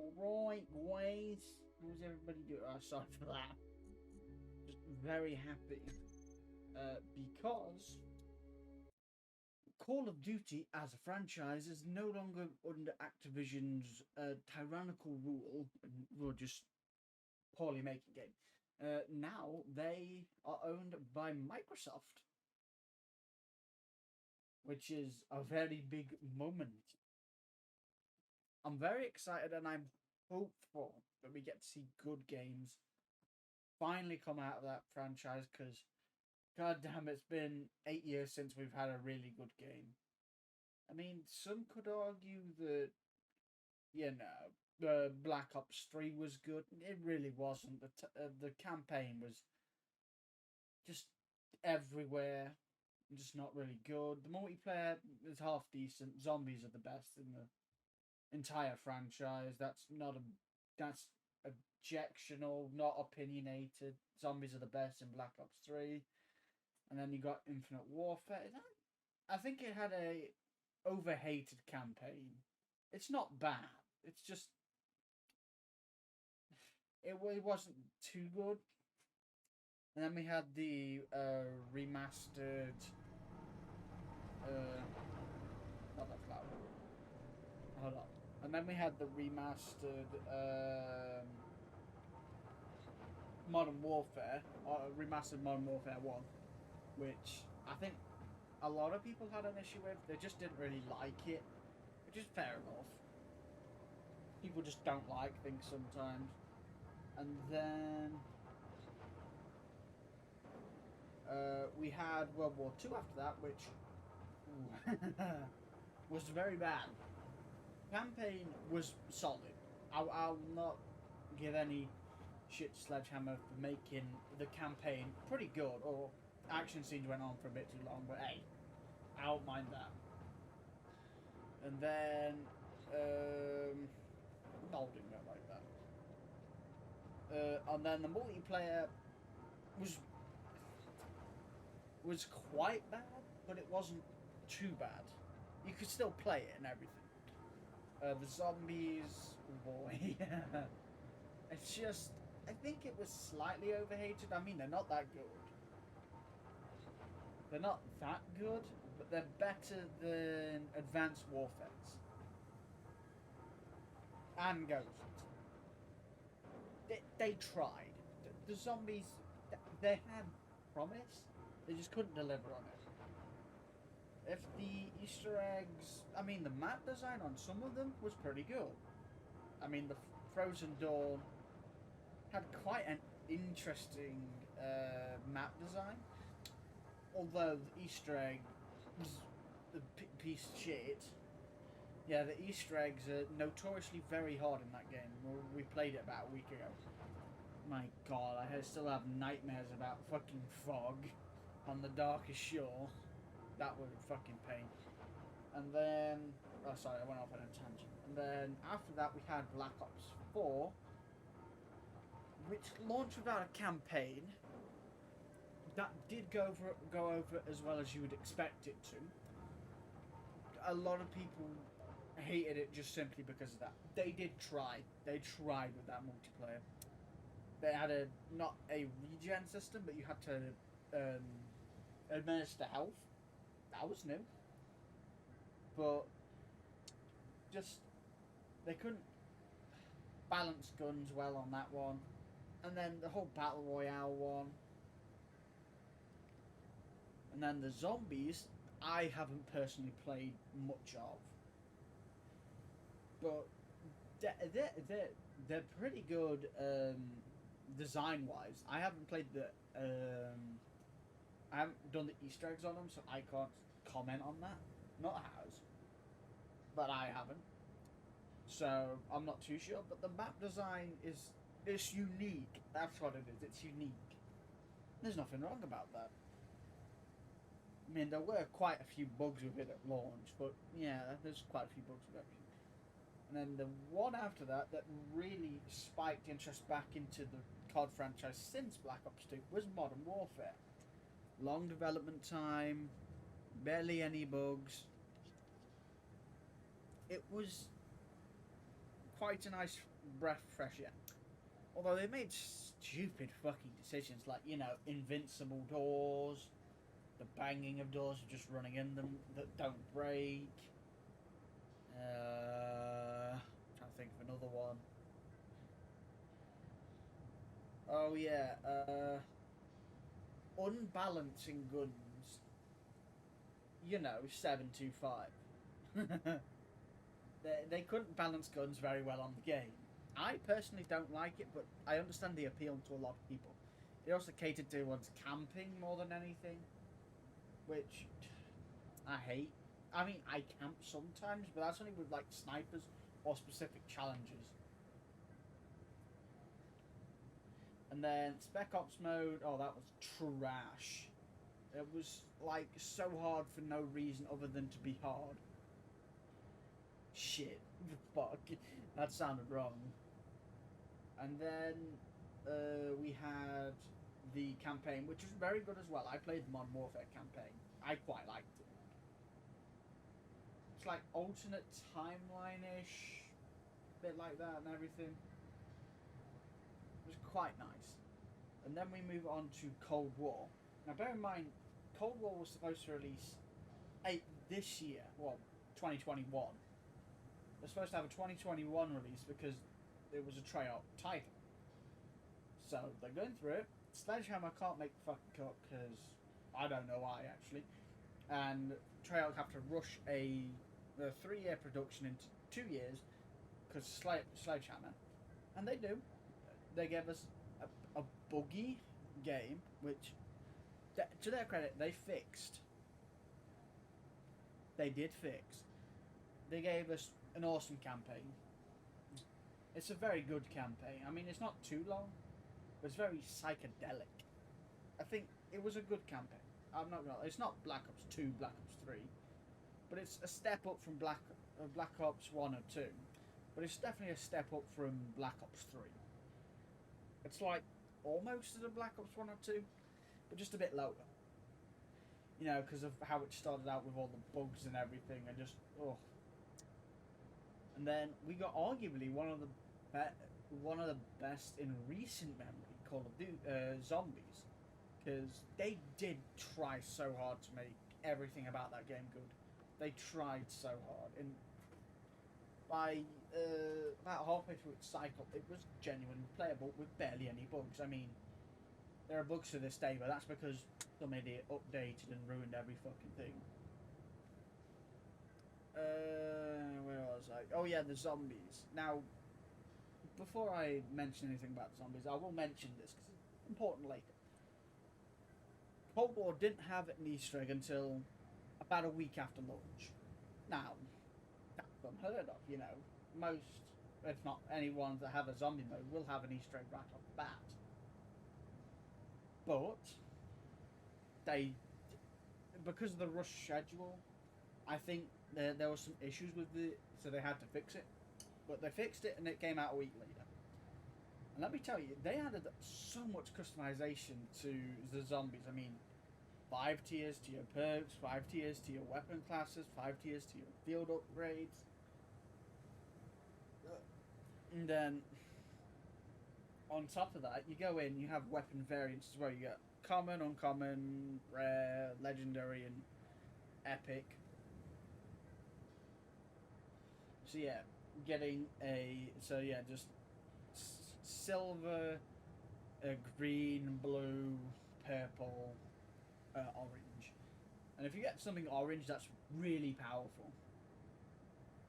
Alright, guys. How's everybody doing? Oh, sorry for that. Just very happy. Because Call of Duty as a franchise is no longer under Activision's tyrannical rule. We're just poorly making game. Now they are owned by Microsoft, which is a very big moment. I'm very excited and I'm hopeful that we get to see good games finally come out of that franchise because, god damn, it's been 8 years since we've had a really good game. I mean, some could argue that, Black Ops 3 was good. It really wasn't. The campaign was just everywhere, just not really good. The multiplayer is half decent. Zombies are the best in the entire franchise. That's objectional, not opinionated. Zombies are the best in Black Ops 3. And then you got Infinite Warfare. I think it had a overhated campaign. It's not bad. It's just it wasn't too good. And then we had the remastered. Not that loud. Hold on. And then we had the remastered Modern Warfare, remastered Modern Warfare 1, which I think a lot of people had an issue with. They just didn't really like it, which is fair enough. People just don't like things sometimes. And then we had World War II after that, which was very bad. Campaign was solid. I'll not give any shit to Sledgehammer for making the campaign pretty good, or action scenes went on for a bit too long, but hey, I don't mind that. And then, no, didn't go like that. And then the multiplayer was quite bad, but it wasn't too bad. You could still play it and everything. The zombies, boy, it's just, I think it was slightly overhated. I mean, they're not that good. They're not that good, but they're better than Advanced Warfare's and Ghost. They tried. The zombies, they had promise. They just couldn't deliver on it. If the Easter eggs, I mean, the map design on some of them was pretty good. I mean, the Frozen Dawn had quite an interesting map design. Although the Easter egg was a piece of shit. Yeah, the Easter eggs are notoriously very hard in that game. We played it about a week ago. My god, I still have nightmares about fucking fog on the darkest shore. That was a fucking pain. And then, oh sorry, I went off on a tangent. And then after that we had Black Ops 4, which launched without a campaign. That did go over as well as you would expect it to. A lot of people hated it just simply because of that. They did try. They tried with that multiplayer. They had not a regen system, but you had to administer health. That was new. But just, they couldn't balance guns well on that one. And then the whole Battle Royale one. And then the zombies, I haven't personally played much of. But they're pretty good design-wise. I haven't played I haven't done the Easter eggs on them, so I can't comment on that. Not House, but I haven't. So I'm not too sure. But the map design is unique. That's what it is. It's unique. There's nothing wrong about that. I mean, there were quite a few bugs with it at launch, but yeah, there's quite a few bugs with everything. And then the one after that really spiked interest back into the COD franchise since Black Ops 2 was Modern Warfare. Long development time, barely any bugs. It was quite a nice breath of fresh air. Although they made stupid fucking decisions, like, you know, invincible doors, the banging of doors, just running in them that don't break. Trying to think of another one. Oh yeah, unbalancing guns. You know, 725. They couldn't balance guns very well on the game. I personally don't like it, but I understand the appeal to a lot of people. It also catered towards camping more than anything, which I hate. I mean, I camp sometimes, but that's only with like snipers or specific challenges. And then Spec Ops mode, oh, that was trash. It was like so hard for no reason other than to be hard. Shit, fuck, that sounded wrong. And then we had the campaign, which was very good as well. I played the Modern Warfare campaign. I quite liked it. It's like alternate timeline-ish, bit like that and everything. It was quite nice. And then we move on to Cold War. Now bear in mind, Cold War was supposed to release this year, well, 2021. They're supposed to have a 2021 release because it was a Treyarch title. So they're going through it. Sledgehammer can't make the fucking cut because I don't know why actually. And Treyarch have to rush a 3-year production into 2 years because Sledgehammer. And they do. They gave us a buggy game, which, to their credit, they fixed. They did fix. They gave us an awesome campaign. It's a very good campaign. I mean, it's not too long, but it's very psychedelic. I think it was a good campaign. I'm not gonna. It's not Black Ops 2, Black Ops 3, but it's a step up from Black Ops 1 or 2. But it's definitely a step up from Black Ops 3. It's like almost as a Black Ops 1 or 2, but just a bit lower. You know, because of how it started out with all the bugs and everything, and just And then we got arguably one of the best in recent memory, Call of Duty Zombies, because they did try so hard to make everything about that game good. They tried so hard, and by about halfway through its cycle, it was genuinely playable with barely any bugs. I mean, there are bugs to this day, but that's because some idiot updated and ruined every fucking thing. Where was I? Oh yeah, the zombies. Now, before I mention anything about zombies, I will mention this because it's important later. Cold War didn't have an Easter egg until about a week after launch. Now, that's unheard of, you know. Most, if not any ones that have a zombie mode, will have an Easter egg right off the bat. But because of the rush schedule, I think there were some issues with so they had to fix it. But they fixed it and it came out a week later. And let me tell you, they added so much customization to the zombies. I mean, 5 tiers to your perks, 5 tiers to your weapon classes, 5 tiers to your field upgrades. And then, on top of that, you go in, you have weapon variants as well. You get common, uncommon, rare, legendary, and epic. So yeah, just silver, green, blue, purple, orange. And if you get something orange, that's really powerful.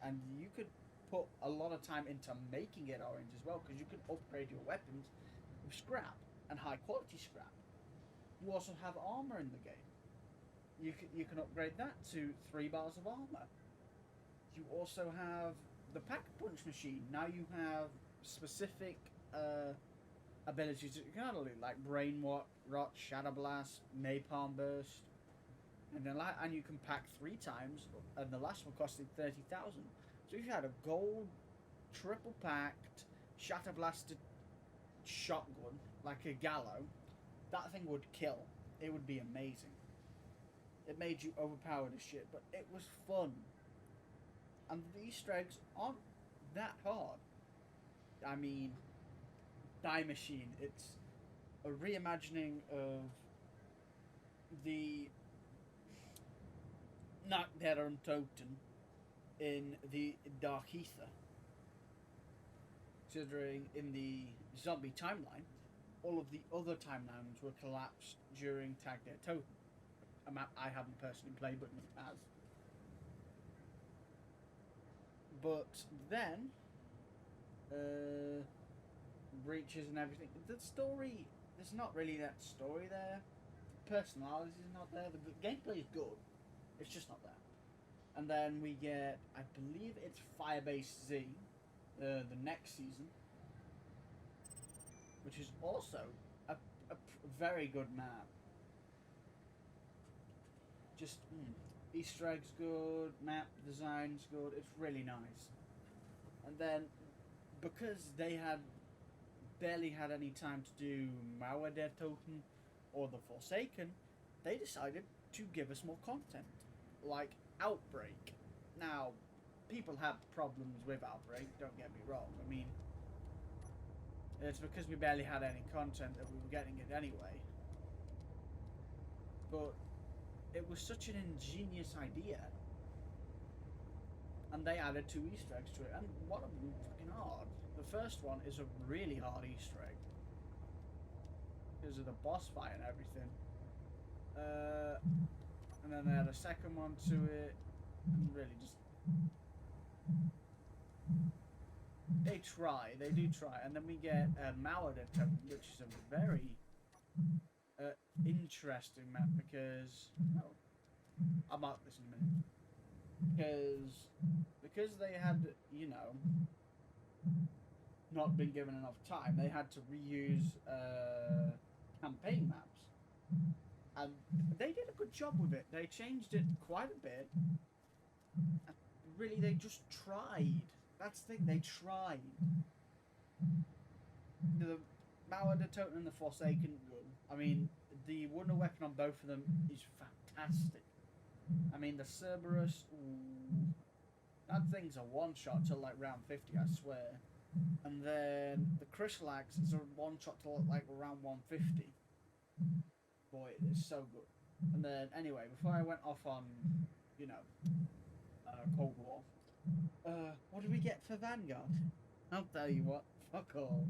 And you could put a lot of time into making it orange as well, because you can upgrade your weapons with scrap, and high quality scrap. You also have armor in the game. You can upgrade that to 3 bars of armor. You also have the Pack-a-Punch machine. Now you have specific abilities that you can handle, like Brain Rot, Shadow Blast, Napalm Burst, and you can pack 3 times, and the last one costed 30,000. So if you had a gold, triple packed, Shatter Blasted shotgun like a Gallo, that thing would kill. It would be amazing. It made you overpowered as shit, but it was fun. And the Easter eggs aren't that hard. I mean, Die Machine. It's a reimagining of the Nacht der Untoten in the Dark Ether. Considering in the zombie timeline, all of the other timelines were collapsed during Tag der Toten. A map I haven't personally played, but Nick has. But then, breaches and everything. The story, there's not really that story there. The personality is not there. The gameplay is good. It's just not there. And then we get, I believe it's Firebase Z, the next season, which is also a very good map. Just Easter eggs good, map design's good. It's really nice. And then because they had barely had any time to do Mauer der Toten or the Forsaken, they decided to give us more content, like Outbreak. Now, people have problems with Outbreak, don't get me wrong. I mean, it's because we barely had any content that we were getting it anyway. But it was such an ingenious idea. And they added 2 Easter eggs to it, and one of them was fucking hard. The first one is a really hard Easter egg. Because of the boss fight and everything. And then they had a second one to it. And really just... They do try. And then we get Mauer der Toten, which is a very interesting map because... Oh, I'll mark this in a minute. Because they had, you know, not been given enough time, they had to reuse campaign maps. And they did a good job with it. They changed it quite a bit. Really, they just tried. That's the thing, they tried. The Mauer der Toten and the Forsaken, good. I mean, the wonder weapon on both of them is fantastic. I mean, the Cerberus, ooh, that thing's a one-shot till like round 50, I swear. And then the Crystal Axe is a one-shot till like round 150. Boy, it is so good. And then, anyway, before I went off on, you know, Cold War, what did we get for Vanguard? I'll tell you what, fuck all.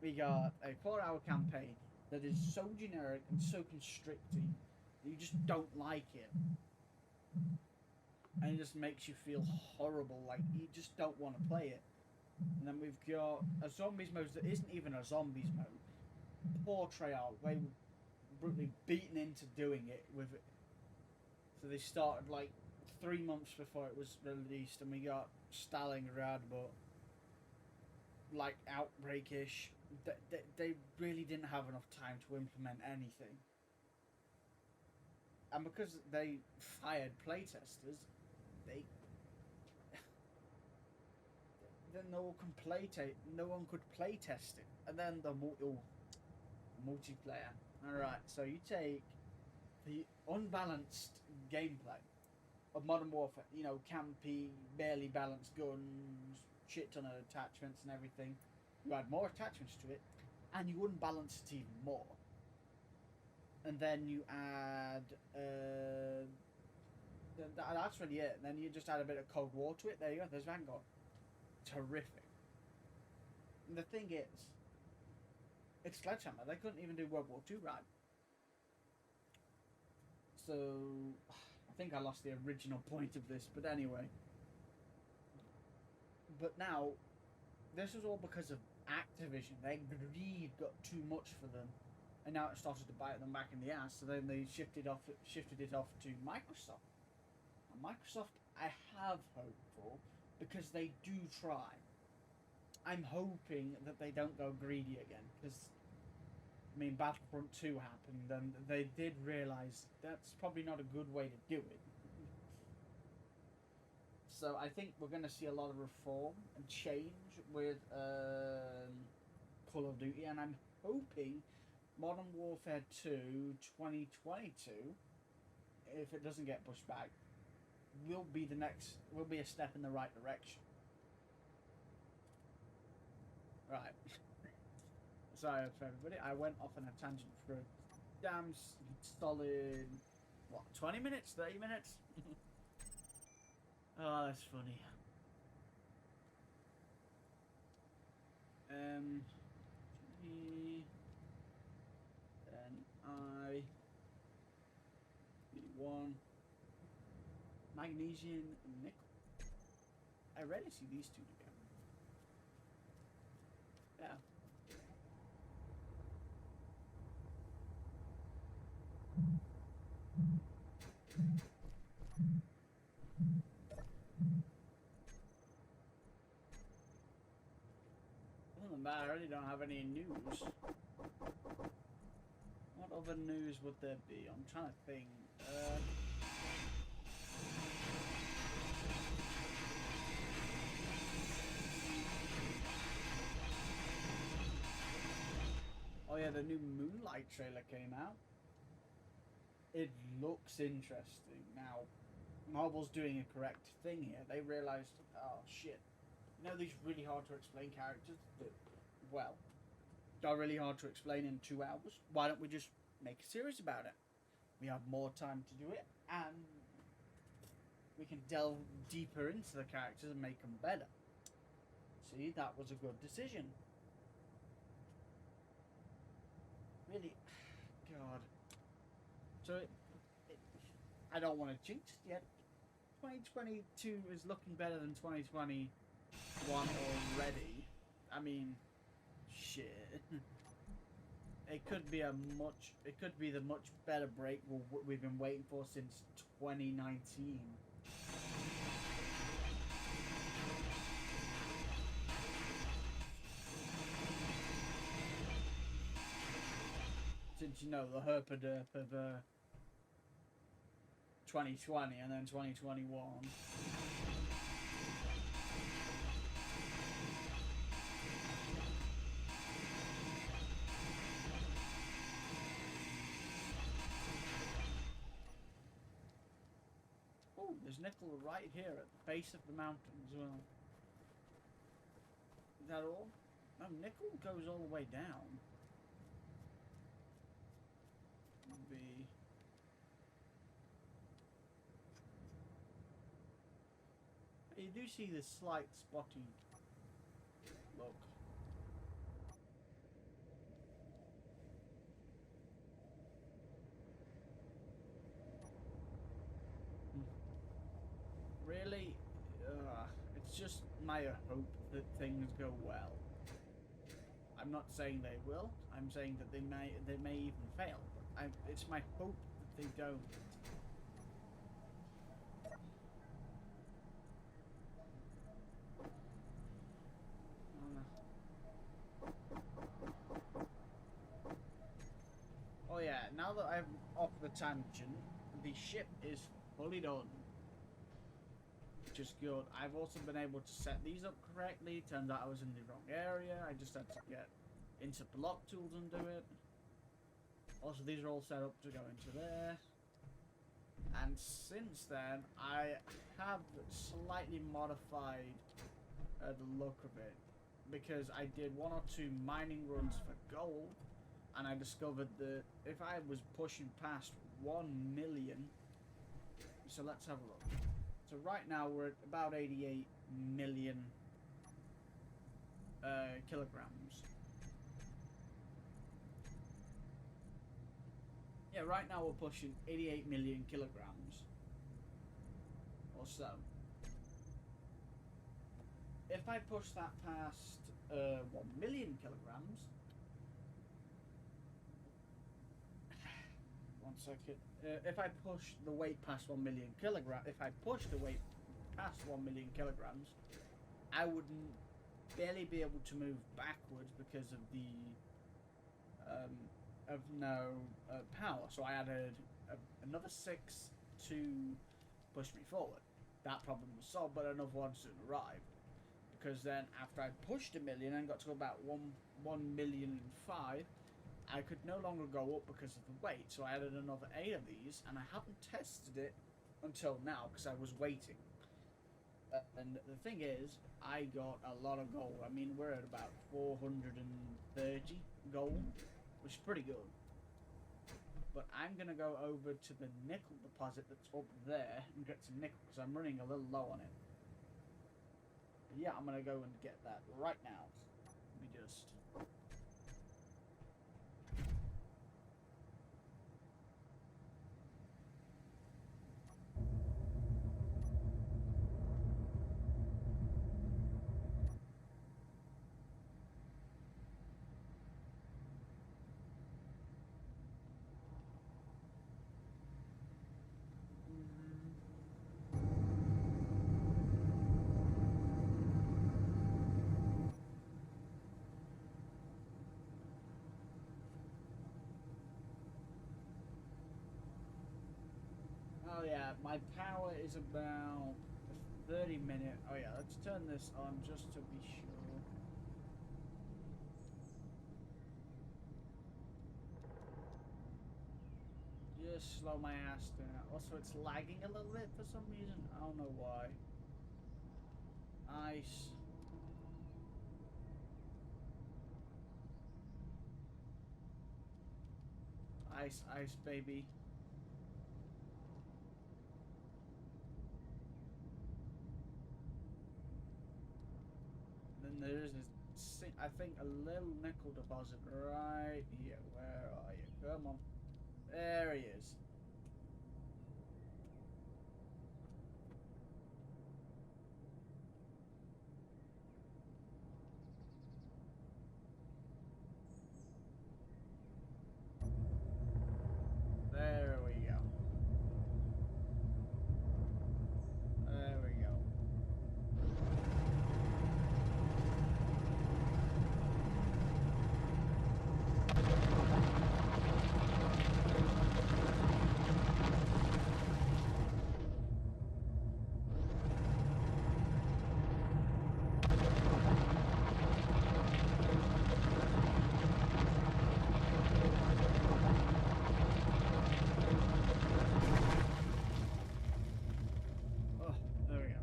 We got a 4-hour campaign that is so generic and so constricting that you just don't like it. And it just makes you feel horrible, like you just don't want to play it. And then we've got a zombies mode that isn't even a zombies mode. Poor Treyarch, they were brutally beaten into doing it with it. So they started like 3 months before it was released, and we got Stalingrad, but like Outbreak-ish. They really didn't have enough time to implement anything. And because they fired playtesters, then no one could play test it. And then the multiplayer. Alright, so you take the unbalanced gameplay of Modern Warfare, you know, campy, barely balanced guns, shit ton of attachments and everything. You add more attachments to it, and you unbalance it even more. And then you add, that's really it. And then you just add a bit of Cold War to it. There you go, there's Vanguard. Terrific. And the thing is, it's Sledgehammer. They couldn't even do World War II right. So, I think I lost the original point of this, but anyway. But now, this was all because of Activision. Their greed got too much for them. And now it started to bite them back in the ass, so then they shifted it off to Microsoft. And Microsoft, I have hope for, because they do try. I'm hoping that they don't go greedy again, because, I mean, Battlefront 2 happened, and they did realise that's probably not a good way to do it. So I think we're going to see a lot of reform and change with Call of Duty, and I'm hoping Modern Warfare 2 2022, if it doesn't get pushed back, will be a step in the right direction. Right. Sorry for everybody. I went off on a tangent for a damn solid, what, 20 minutes? 30 minutes? Oh, that's funny. G, then I, B1, magnesium, and nickel. I rarely see these two together. Yeah. Other than that, I really don't have any news. What other news would there be? I'm trying to think. Oh yeah, the new Moonlight trailer came out. It looks interesting. Now, Marvel's doing a correct thing here. They realized, oh shit, you know these really hard to explain characters that, well, are really hard to explain in 2 hours? Why don't we just make a series about it? We have more time to do it, and we can delve deeper into the characters and make them better. See, that was a good decision. Really, God. So, I don't want to jinx it yet. 2022 is looking better than 2021 already. I mean, shit. It could be the much better break we've been waiting for since 2019. Since, you know, the herp-a-derp of 2020 and then 2021. Oh, there's nickel right here at the base of the mountain as well. Is that all? No, nickel goes all the way down. Be you do see this slight spotty look. Really, it's just my hope that things go well. I'm not saying they will. I'm saying that they may even fail. But it's my hope that they don't. Oh yeah, now that I'm off the tangent, the ship is fully done. Which is good. I've also been able to set these up correctly. Turns out I was in the wrong area. I just had to get into block tools and do it. Also, these are all set up to go into there. And since then, I have slightly modified the look of it. Because I did 1 or 2 mining runs for gold. And I discovered that if I was pushing past 1 million... So let's have a look. So right now we're at about 88 million kilograms. Yeah, right now we're pushing 88 million kilograms. Or so. If I push that past 1 million kilograms... One second. If I push the weight past 1 million kilograms, if I push the weight past 1 million kilograms, I would barely be able to move backwards because of the no power. So I added another 6 to push me forward. That problem was solved, but another one soon arrived. Because then, after I pushed 1 million and got to about 1,000,005. I could no longer go up because of the weight, so I added another 8 of these, and I haven't tested it until now because I was waiting. And the thing is, I got a lot of gold. I mean, we're at about 430 gold, which is pretty good. But I'm going to go over to the nickel deposit that's up there and get some nickel, because I'm running a little low on it. But yeah, I'm going to go and get that right now. Let me just... Oh yeah, my power is about 30-minute. Oh yeah, let's turn this on just to be sure. Just slow my ass down. Also, it's lagging a little bit for some reason. I don't know why. Ice. Ice, ice, baby. Then there's this, I think, a little nickel deposit right here. Where are you? Come on. There he is. There we go. There we go. Oh, there we go.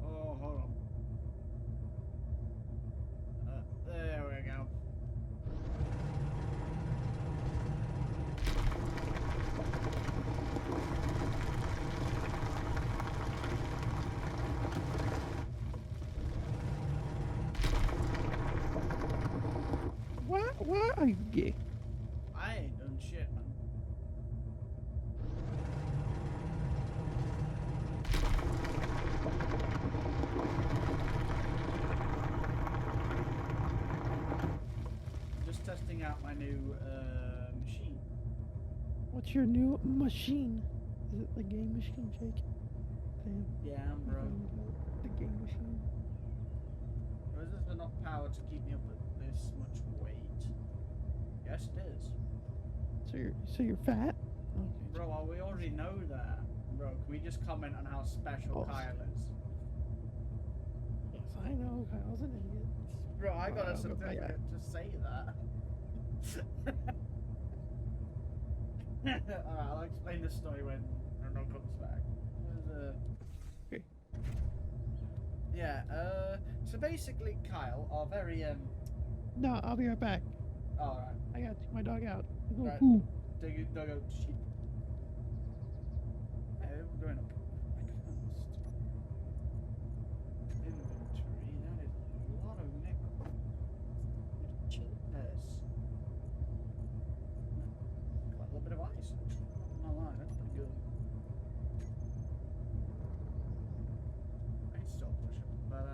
Oh, hold on. There we go. Why are you gay? I ain't done shit, man. Just testing out my new machine. What's your new machine? Is it the game machine, Jake? Damn. Yeah, bro. The game machine. Is this enough power to keep me up with this much weight? Yes, it is. So you're fat? Okay. Bro, well, we already know that. Bro, can we just comment on how special Oh. Kyle is? Yes, I know. Kyle's an idiot. Bro, I got a but certificate to say that. Alright, I'll explain the story when Renault comes back. Okay. Yeah, so basically Kyle, our very, No, I'll be right back. alright, I gotta take my dog out. Go Right. poo. dug out sheep. Hey, we're going up quite fast. Inventory, that is a lot of nickel. Cheapness. Got a little bit of ice. I'm not lying, that's pretty good. I can still push it, but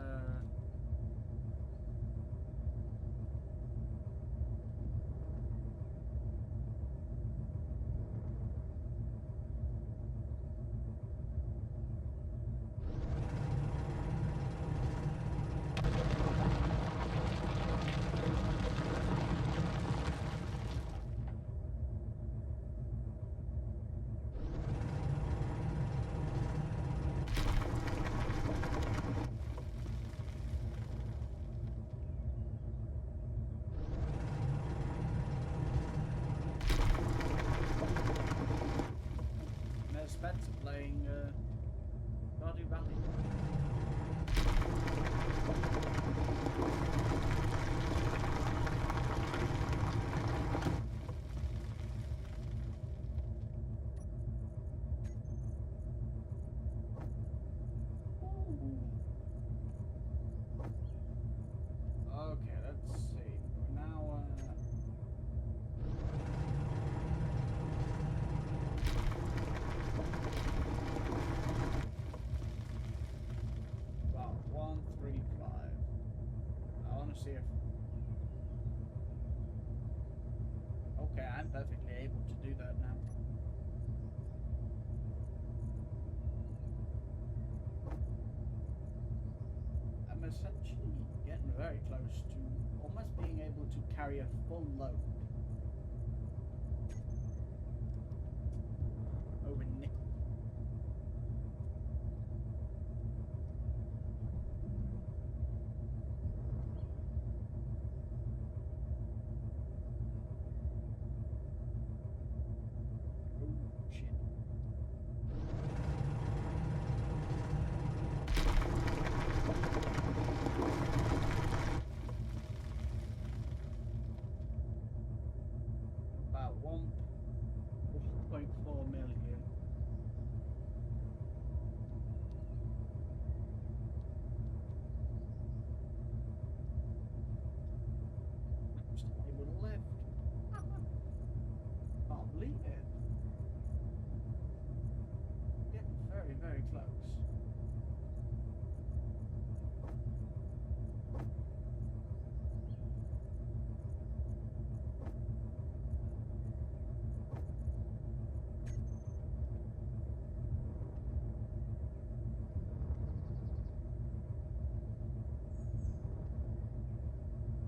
very close to almost being able to carry a full load over nickel. About 1.4 million. I'm still able to lift. Can't believe it. Getting very, very close.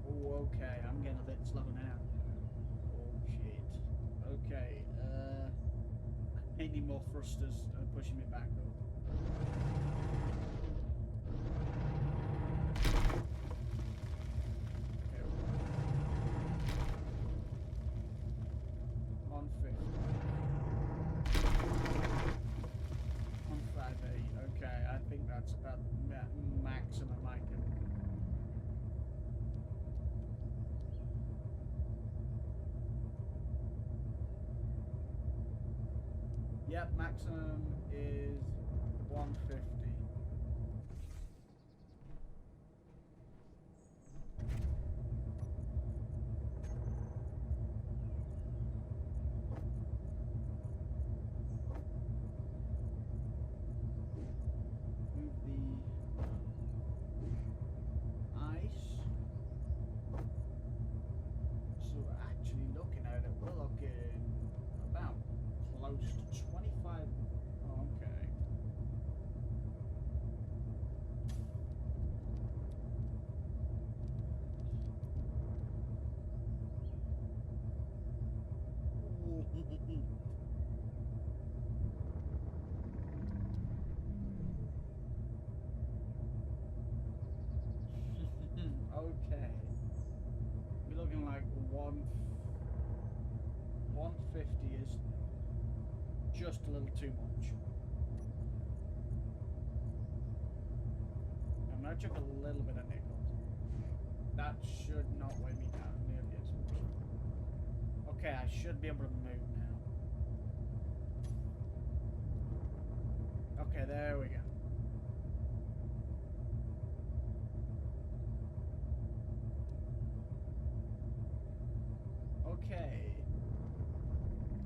Oh, okay, I'm getting a bit slow now. Oh, shit. Okay, I need more thrusters pushing me back, though. Okay. 150. 158. Okay, I think that's about the maximum I can. Yep, maximum is 150. Move the ice. So actually looking at it, we're looking about close to 25. Oh, okay. Okay. We're looking like 150 is just a little too much. And I took a little bit of nickel. That should not weigh me down nearly as much. Okay, I should be able to move now. Okay, there we go. Okay.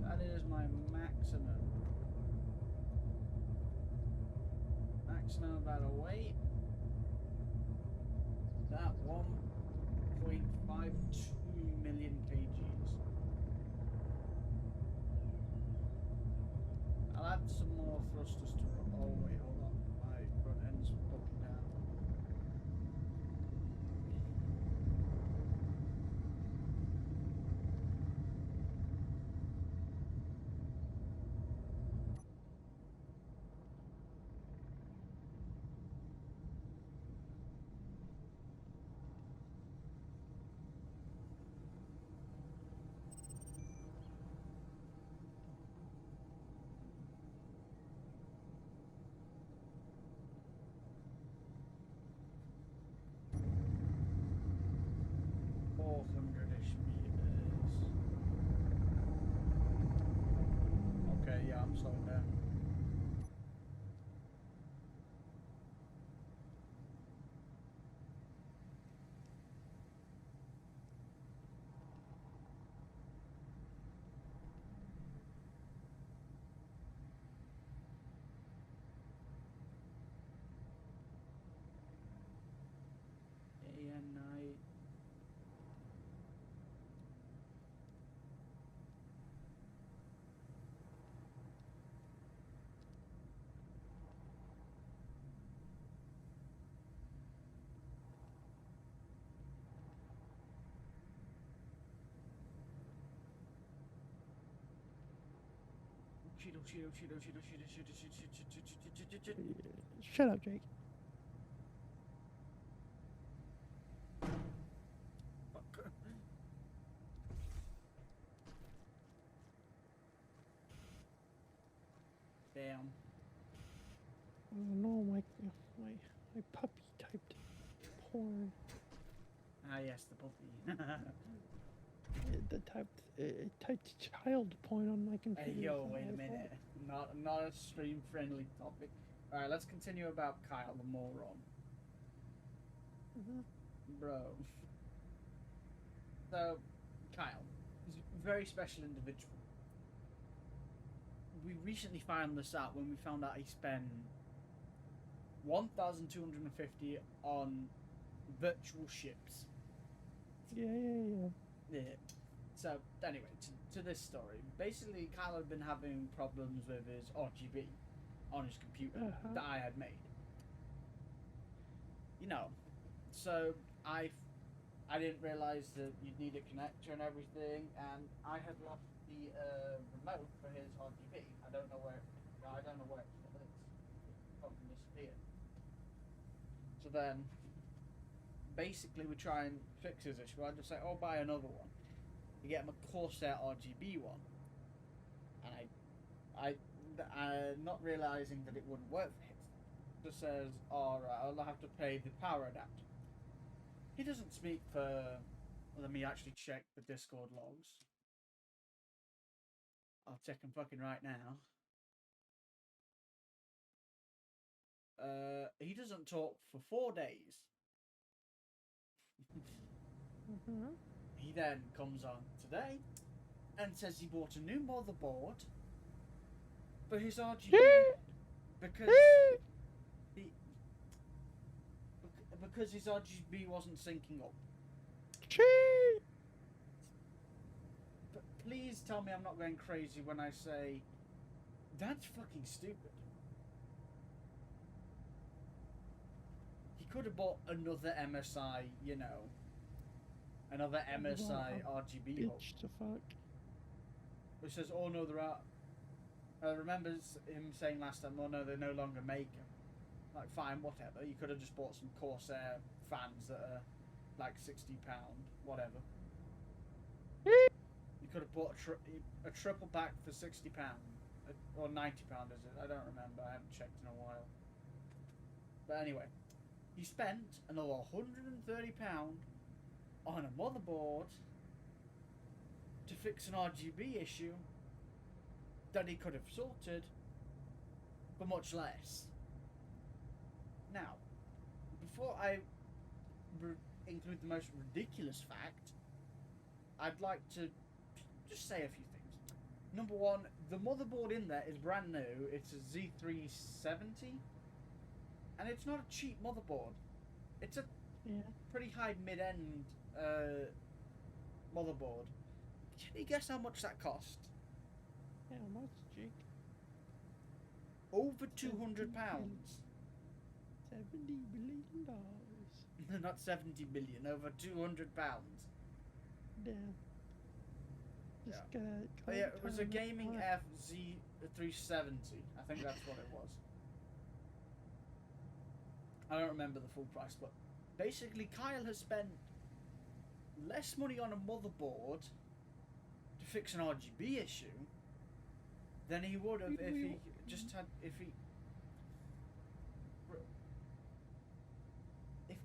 That is my maximum. Maximum amount of weight. That 1.52 million kgs. I'll add some more thrusters to it. Oh wait, hold on. My front end's poking down. Okay, yeah, I'm slowing down. Day and night. shit, oh shit, oh shit, oh shit, oh shit, oh shit, oh shit, shit, shit, shit, shit, shit, shit, shit. Shut up, Jake. Fuck. Damn. Oh no, my puppy typed porn. Ah, yes, the puppy. It typed child porn on my computer. Hey, yo, so wait I a minute. Not a stream-friendly topic. Alright, let's continue about Kyle the moron. thought, Bro. So, Kyle is a very special individual. We recently found this out when we found out he spent 1,250 on virtual ships. Yeah. Yeah. So, anyway, to this story. Basically, Kyle had been having problems with his RGB on his computer that I had made. You know, so I didn't realise that you'd need a connector and everything, and I had lost the remote for his RGB. I don't know where it still is. It probably disappeared. So then, basically, we try and fix his issue. I just say, oh, buy another one. You get him a Corsair RGB one, and I not realising that it wouldn't work for his, just says, alright, I'll have to pay the power adapter. He doesn't speak for. Let me actually check the Discord logs. I'll check them fucking right now. He doesn't talk for 4 days. He then comes on today and says he bought a new motherboard for his RGB because his RGB wasn't syncing up. But please tell me I'm not going crazy when I say that's fucking stupid. He could have bought another MSI, you know, another MSI RGB hub. Bitch to fuck. Which says, oh no, there are. I remember him saying last time, oh no, they no longer make them. Like, fine, whatever. You could have just bought some Corsair fans that are like £60, whatever. You could have bought a triple pack for £60 or £90, is it? I don't remember. I haven't checked in a while. But anyway, he spent another £130 on a motherboard to fix an RGB issue that he could have sorted for much less. Now, before I include the most ridiculous fact, I'd like to just say a few things. Number one, the motherboard in there is brand new. It's a Z370, and it's not a cheap motherboard. It's a pretty high mid-end motherboard. Can you guess how much that cost? Yeah, how much, Jake? Over £200. $70 billion. Not 70 billion, over £200. Damn. Just got Oh yeah, it was a gaming FZ370. I think that's what it was. I don't remember the full price, but basically Kyle has spent less money on a motherboard to fix an RGB issue than he would have if he just had if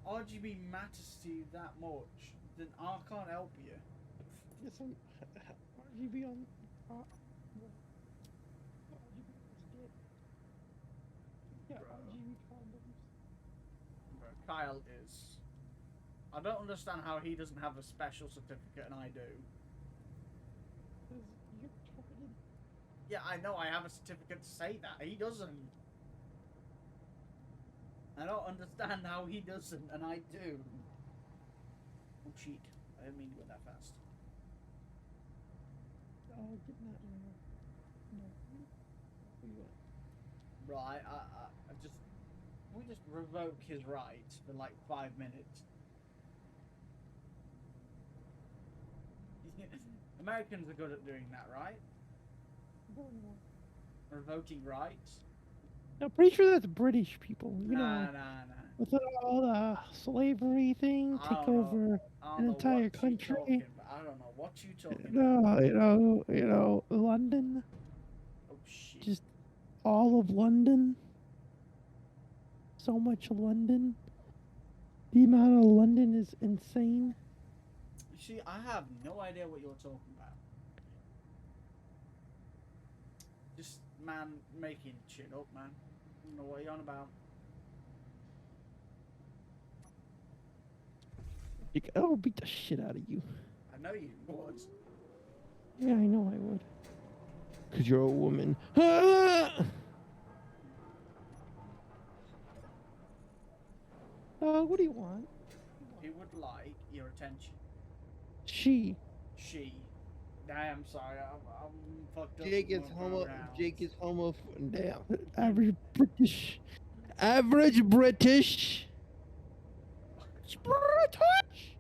RGB matters to you that much, then I can't help you. Get some RGB on. RGB yeah, RGB condoms. Bro, Kyle is. I don't understand how he doesn't have a special certificate and I do. You're covered in. Yeah, I know I have a certificate to say that. He doesn't. I don't understand how he doesn't, and I do. Oh, shit. I didn't mean to go that fast. Oh, get that now. No. Where you at? Right, I just... We just revoke his rights for like 5 minutes. Americans are good at doing that, right? Or voting rights? I'm pretty sure that's British people. You Nah, know, nah, nah. with all the slavery thing, I take don't know. over I don't an know what entire you talking country. about. I don't know what you talking about. No, London, Oh shit. just all of London. So much London. The amount of London is insane. You see, I have no idea what you're talking about. Just man making shit up, man. I don't know what you're on about. I'll beat the shit out of you. I know you would. Yeah, I know I would. Cause you're a woman. Ah! What do you want? He would like your attention. She. She. I am sorry. I'm fucked up Jake with is my homo. pronouns. Jake is homo. Damn. Average British. Average British. British.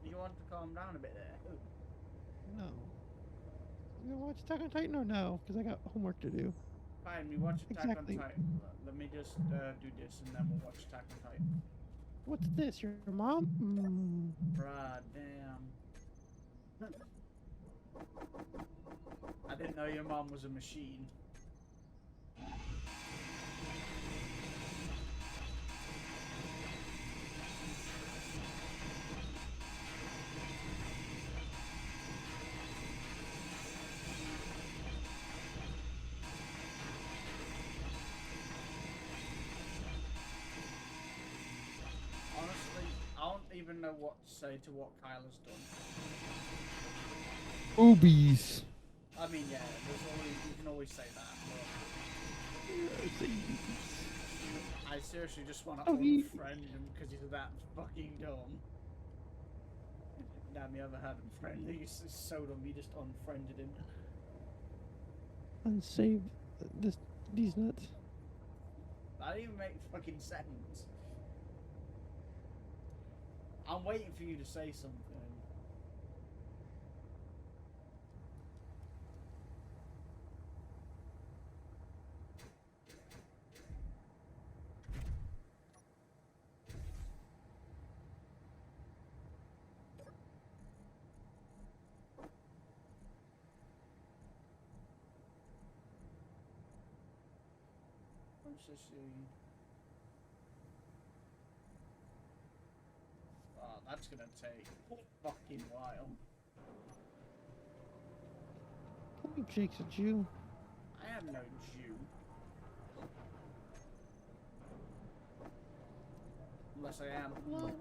You want to calm down a bit there? No. You gonna watch Attack on Titan or no? Because I got homework to do. Fine, we watch Attack Exactly. on Titan. Let me just do this and then we'll watch Attack on Titan. What's this? Your mom? Bruh, damn. I didn't know your mom was a machine. Honestly, I don't even know what to say to what Kyle has done. Boobies. I mean, yeah, you can always say that, but I seriously just want to unfriend him because he's that fucking dumb. Damn, you ever had a friend who's so dumb you just unfriended him? Unsaved. These nuts. That didn't even make fucking sense. I'm waiting for you to say something. Let's just see. Oh, that's gonna take a fucking while. I think Jake's a Jew. I am no Jew. Unless I am. Well,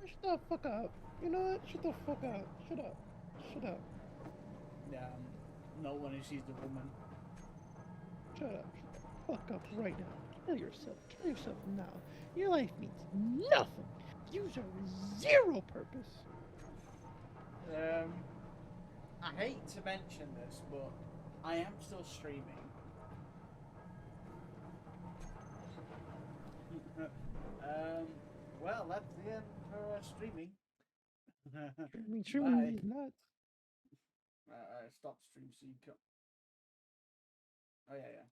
shut the fuck up. You know what? Shut the fuck up. Shut up. Shut up. Yeah, no one who sees the woman. Shut up. Shut the fuck up right now. Kill yourself. Kill yourself now. Your life means nothing. You serve zero purpose. I hate to mention this, but I am still streaming. Well, that's the end for streaming. Streaming Bye. is nuts. Stop stream so you can. Oh yeah, yeah.